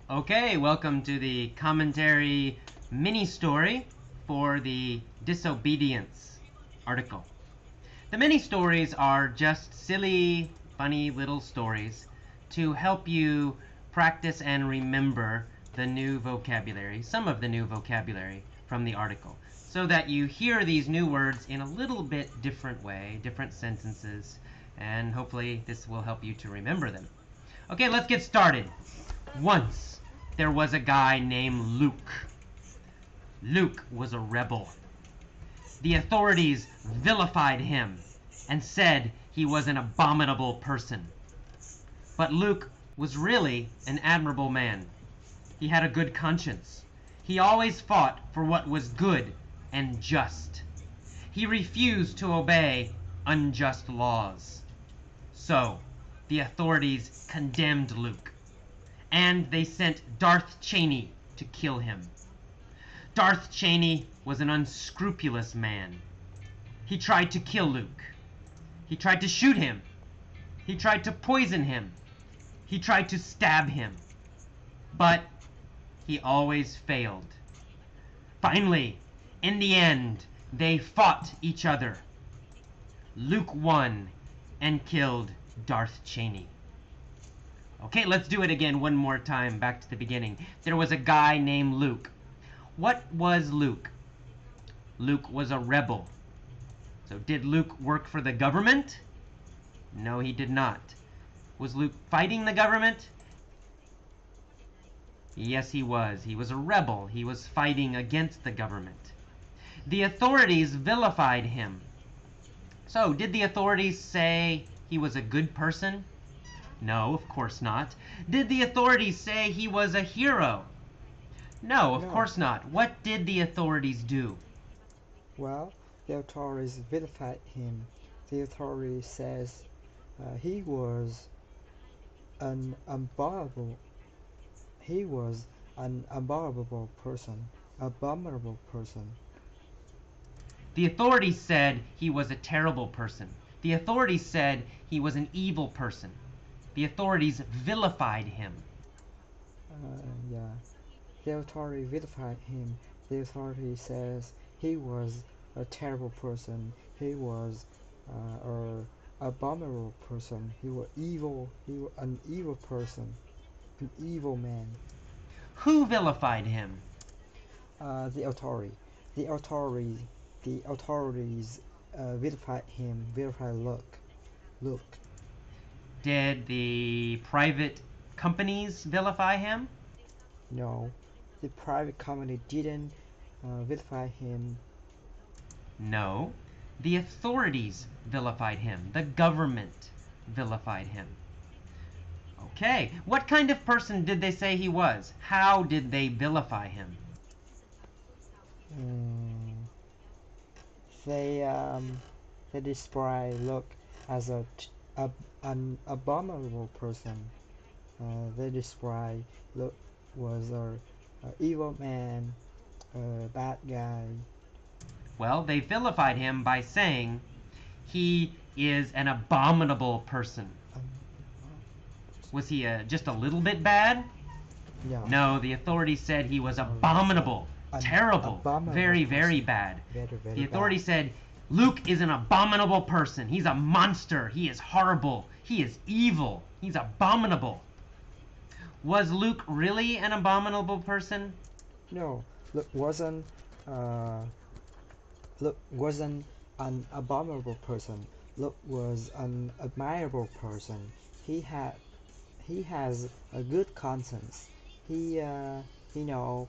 Okay, welcome to the commentary mini story for the disobedience article. The mini stories are just silly, funny little stories to help you practice and remember the new vocabulary, some of the new vocabulary from the article, so that you hear these new words in a little bit different way, different sentences, and hopefully this will help you to remember them. Okay, let's get started. Once there was a guy named Luke. Luke was a rebel. The authorities vilified him and said he was an abominable person. But Luke was really an admirable man. He had a good conscience. He always fought for what was good and just. He refused to obey unjust laws. So, the authorities condemned Luke, and they sent Darth Cheney to kill him. Darth Cheney was an unscrupulous man. He tried to kill Luke. He tried to shoot him. He tried to poison him. He tried to stab him. But he always failed. Finally, in the end, they fought each other. Luke won and killed Darth Cheney. Okay, let's do it again one more time, back to the beginning. There was a guy named Luke. What was Luke? Luke was a rebel. So did Luke work for the government? No, he did not. Was Luke fighting the government? Yes, he was. He was a rebel. He was fighting against the government. The authorities vilified him. So, did the authorities say he was a good person? No, of course not. Did the authorities say he was a hero? No, of course not. What did the authorities do? Well, the authorities vilified him. The authority says he was an abominable. He was an abominable person. Abominable person. The authorities said he was a terrible person. The authorities said he was an evil person. The authorities vilified him. Yeah. The authority vilified him. The authority says he was a terrible person. He was an abominable person. He was evil. He was an evil person. An evil man. Who vilified him? The authority. The authority. The authorities vilified him. Vilified Luke. Did the private companies vilify him? No, the private company didn't vilify him. No. The authorities vilified him. The government vilified him. Okay. What kind of person did they say he was? How did they vilify him? They describe Luke as an abominable person. They describe Luke was a evil man, a bad guy. Well, they vilified him by saying he is an abominable person. Was he just a little bit bad? No, the authorities said he was abominable, terrible, very, very bad. The authorities said Luke is an abominable person. He's a monster. He is horrible. He is evil. He's abominable. Was Luke really an abominable person? No, Luke wasn't an abominable person. Luke was an admirable person. He has a good conscience. He know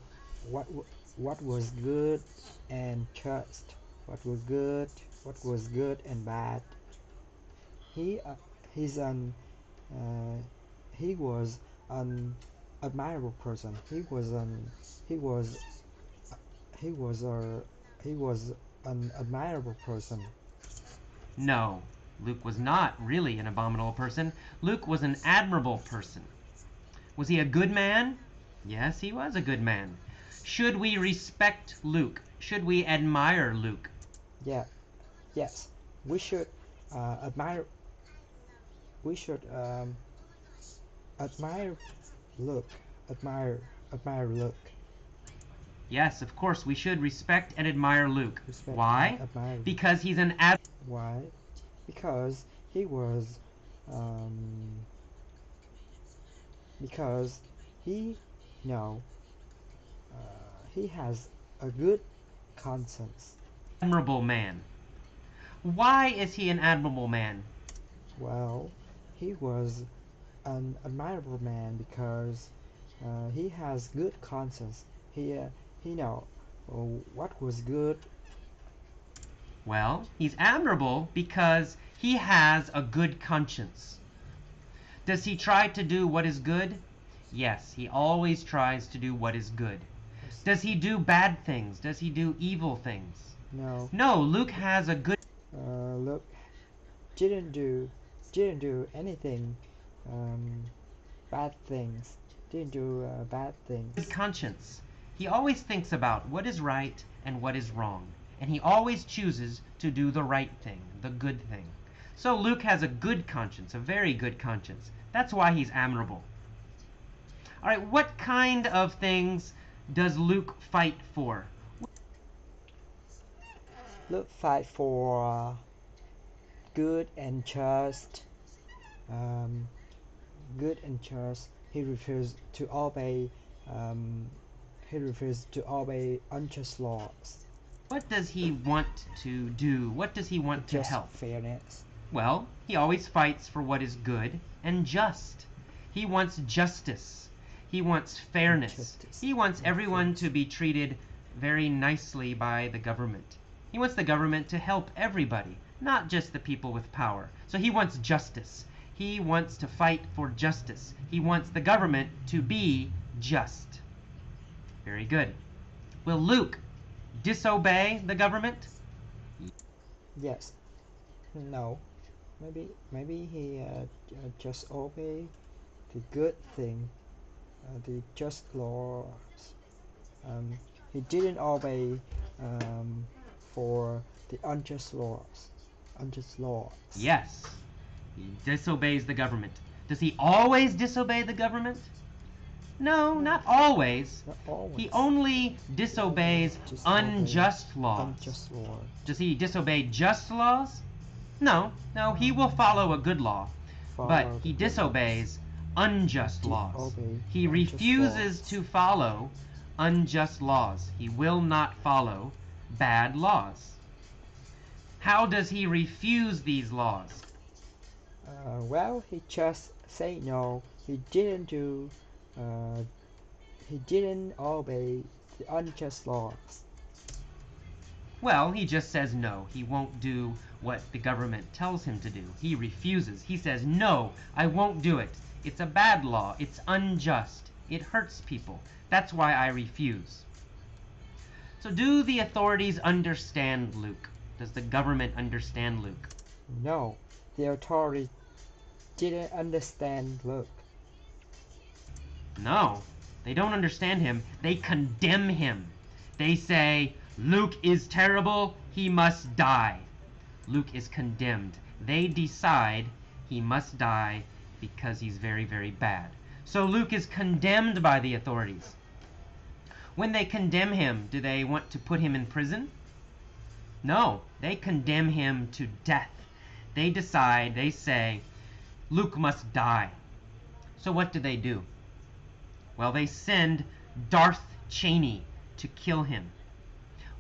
what was good and just. What was good and bad. He was an admirable person. He was an admirable person. No, Luke was not really an abominable person. Luke was an admirable person. Was he a good man? Yes, he was a good man. Should we respect Luke? Should we admire Luke? Yeah, yes, we should admire. We should admire Luke. admire admire Luke. Yes, of course, we should respect and admire Luke. Respect Why? and admire. Because he's an Why? Because he was um, because he no he has a good conscience. admirable man. Why is he an admirable man? Well, he was an admirable man because he has good conscience. He know what was good. Well, he's admirable because he has a good conscience. Does he try to do what is good? Yes, he always tries to do what is good. Does he do bad things? Does he do evil things? No, No, Luke has a good Luke didn't do anything bad things. Didn't do bad things. conscience. He always thinks about what is right and what is wrong, and he always chooses to do the right thing, the good thing. So Luke has a good conscience, a very good conscience. That's why he's admirable. All right, what kind of things does Luke fight for? Luke fight for good and just. Um, Good and just. He refused to obey. Um, he refused to obey unjust laws. What does he want to do? What does he want to Just help? fairness. Well, he always fights for what is good and just. He wants justice. He wants fairness. Justice. He wants And everyone fairness. to be treated very nicely by the government. He wants the government to help everybody, not just the people with power. So he wants justice. He wants to fight for justice. He wants the government to be just. Very good. Will Luke disobey the government? Yes. No. Maybe he just obey the good thing, the just laws. He didn't obey for the unjust laws. Unjust laws. Yes. He disobeys the government. Does he always disobey the government? No, not always. Not always. He only disobeys Just unjust obey laws. Unjust law. Does he disobey just laws? No, he will follow a good law. But Follow he the good disobeys unjust laws. Disobey He unjust refuses laws. to follow unjust laws. He will not follow bad laws. How does he refuse these laws? Well, he just say no. He didn't do. He didn't obey the unjust laws. Well, he just says no. He won't do what the government tells him to do. He refuses. He says, no, I won't do it. It's a bad law. It's unjust. It hurts people. That's why I refuse. So do the authorities understand Luke? Does the government understand Luke? No, the authority didn't understand Luke. No, they don't understand him. They condemn him. They say, Luke is terrible. He must die. Luke is condemned. They decide he must die because he's very, very bad. So Luke is condemned by the authorities. When they condemn him, do they want to put him in prison? No, they condemn him to death. They decide, they say, Luke must die. So what do? Well, they send Darth Cheney to kill him.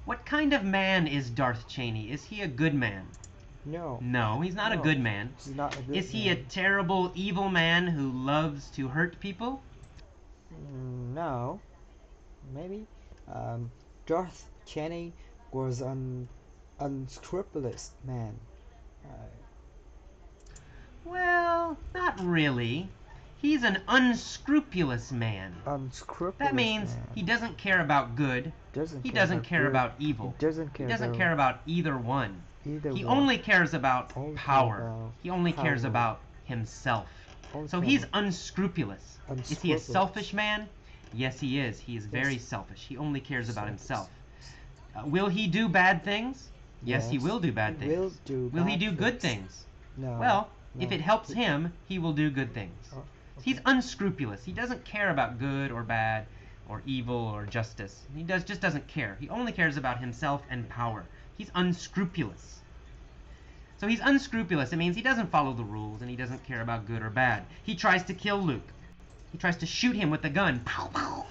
What kind of man is Darth Cheney? Is he a good man? No. No, he's not a No, good man. He's not a good Is he a man. terrible, evil man who loves to hurt people? No. Maybe. Darth Cheney was an unscrupulous man. Well, not really. He's an unscrupulous man. Unscrupulous That means man. he doesn't care about good. He doesn't care good. about evil. He doesn't care, He doesn't about care about either one. either He one. only cares about Only care power. about He only cares power. about himself. Only So care he's about unscrupulous. Is he a unscrupulous. selfish man? Yes, he is. He is very Yes. selfish. He only cares about Selfish. himself. Will he do bad things? Yes, he will do bad he things. Will Will he bad do good things? No. Well, no. if it helps He- him, he will do good things. Oh, He's unscrupulous. He doesn't care about good or bad or evil or justice. Just doesn't care. He only cares about himself and power. He's unscrupulous. So he's unscrupulous. It means he doesn't follow the rules and he doesn't care about good or bad. He tries to kill Luke. He tries to shoot him with a gun. Pow, pow.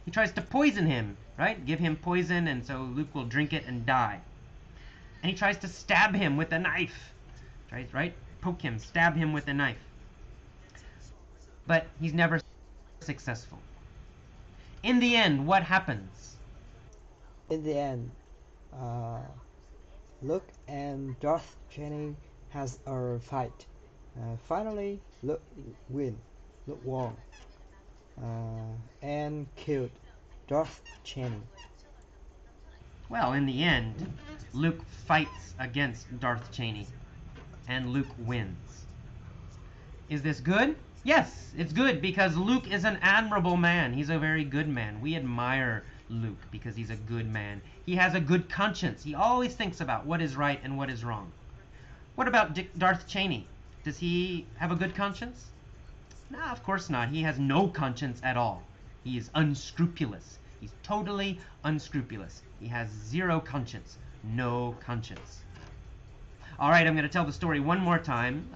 He tries to poison him, right? Give him poison and so Luke will drink it and die. And he tries to stab him with a knife. Right? Poke him, stab him with a knife. But he's never successful. In the end, what happens? In the end, Luke and Darth Cheney has a fight. Finally, Luke won and killed Darth Cheney. Well, in the end, Luke fights against Darth Cheney, and Luke wins. Is this good? Yes, it's good because Luke is an admirable man. He's a very good man. We admire Luke because he's a good man. He has a good conscience. He always thinks about what is right and what is wrong. What about Darth Cheney? Does he have a good conscience? No, of course not. He has no conscience at all. He is unscrupulous. He's totally unscrupulous. He has zero conscience. No conscience. All right, I'm going to tell the story one more time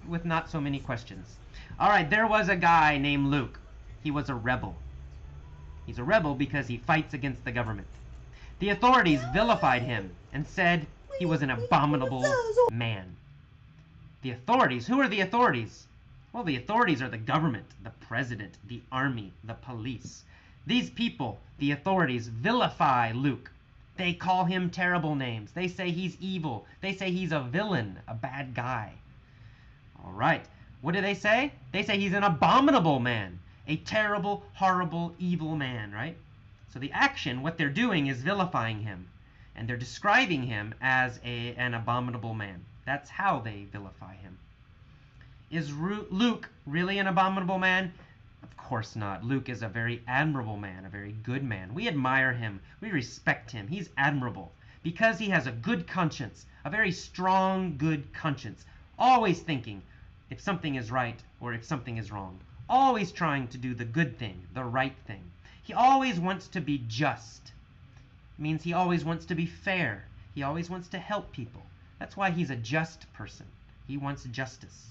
with not so many questions. All right, there was a guy named Luke. He was a rebel. He's a rebel because he fights against the government. The authorities vilified him and said he was an abominable man. The authorities? Who are the authorities? Well, the authorities are the government, the president, the army, the police. These people, the authorities, vilify Luke. They call him terrible names. They say he's evil. They say he's a villain, a bad guy. All right. What do they say? They say he's an abominable man, a terrible, horrible, evil man, right? So the action, what they're doing is vilifying him, and they're describing him as an abominable man. That's how they vilify him. Is Luke really an abominable man? Of course not. Luke is a very admirable man, a very good man. We admire him. We respect him. He's admirable because he has a good conscience, a very strong, good conscience, always thinking if something is right or if something is wrong, always trying to do the good thing, the right thing. He always wants to be just. It means he always wants to be fair. He always wants to help people. That's why he's a just person. He wants justice.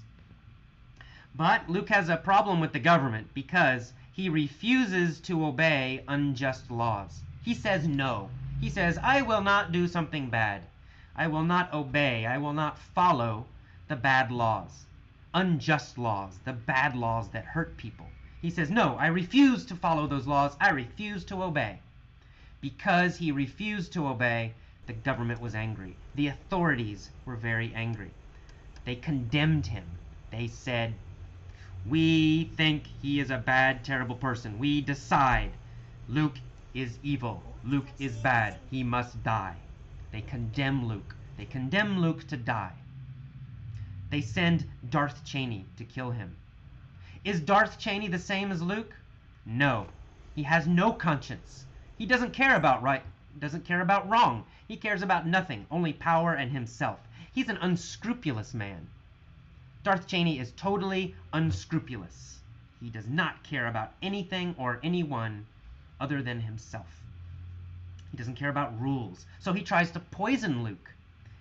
But Luke has a problem with the government because he refuses to obey unjust laws. He says no. He says, I will not do something bad. I will not obey. I will not follow the bad laws. Unjust laws, the bad laws that hurt people. He says, no, I refuse to follow those laws. I refuse to obey. Because he refused to obey, the government was angry. The authorities were very angry. They condemned him. They said, we think he is a bad, terrible person. We decide Luke is evil. Luke is bad. He must die. They condemn Luke. They condemn Luke to die. They send Darth Cheney to kill him. Is Darth Cheney the same as Luke? No. He has no conscience. He doesn't care about right, doesn't care about wrong. He cares about nothing, only power and himself. He's an unscrupulous man. Darth Cheney is totally unscrupulous. He does not care about anything or anyone other than himself. He doesn't care about rules. So he tries to poison Luke.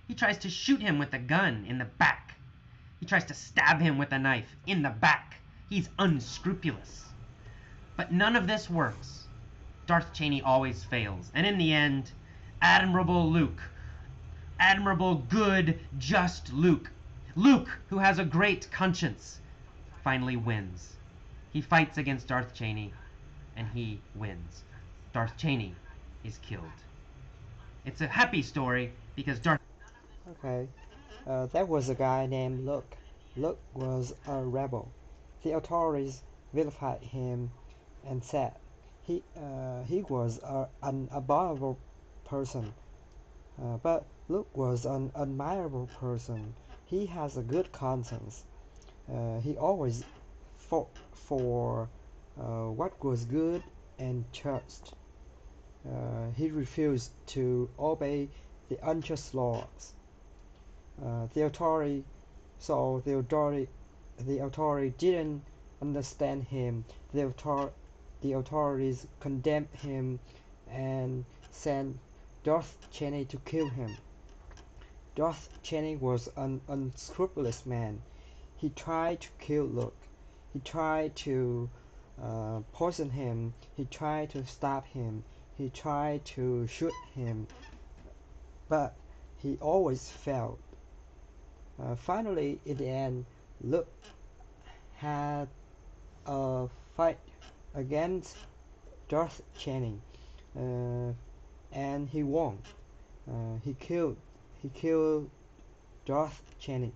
He tries to shoot him with a gun in the back. He tries to stab him with a knife in the back. He's unscrupulous. But none of this works. Darth Cheney always fails. And in the end, admirable Luke, admirable, good, just Luke, Luke, who has a great conscience, finally wins. He fights against Darth Cheney, and he wins. Darth Cheney is killed. It's a happy story because Darth... Okay, that was a guy named Luke. Luke was a rebel. The authorities vilified him and said he was an abominable person. But Luke was an admirable person. He has a good conscience. He always fought for what was good and just. He refused to obey the unjust laws. The authority didn't understand him. The authorities condemned him and sent Darth Cheney to kill him. Darth Cheney was an unscrupulous man. He tried to kill Luke. He tried to poison him. He tried to stab him. He tried to shoot him, but he always failed. Finally, in the end, Luke had a fight against Darth Cheney, uh, and he won. He killed Darth Cheney.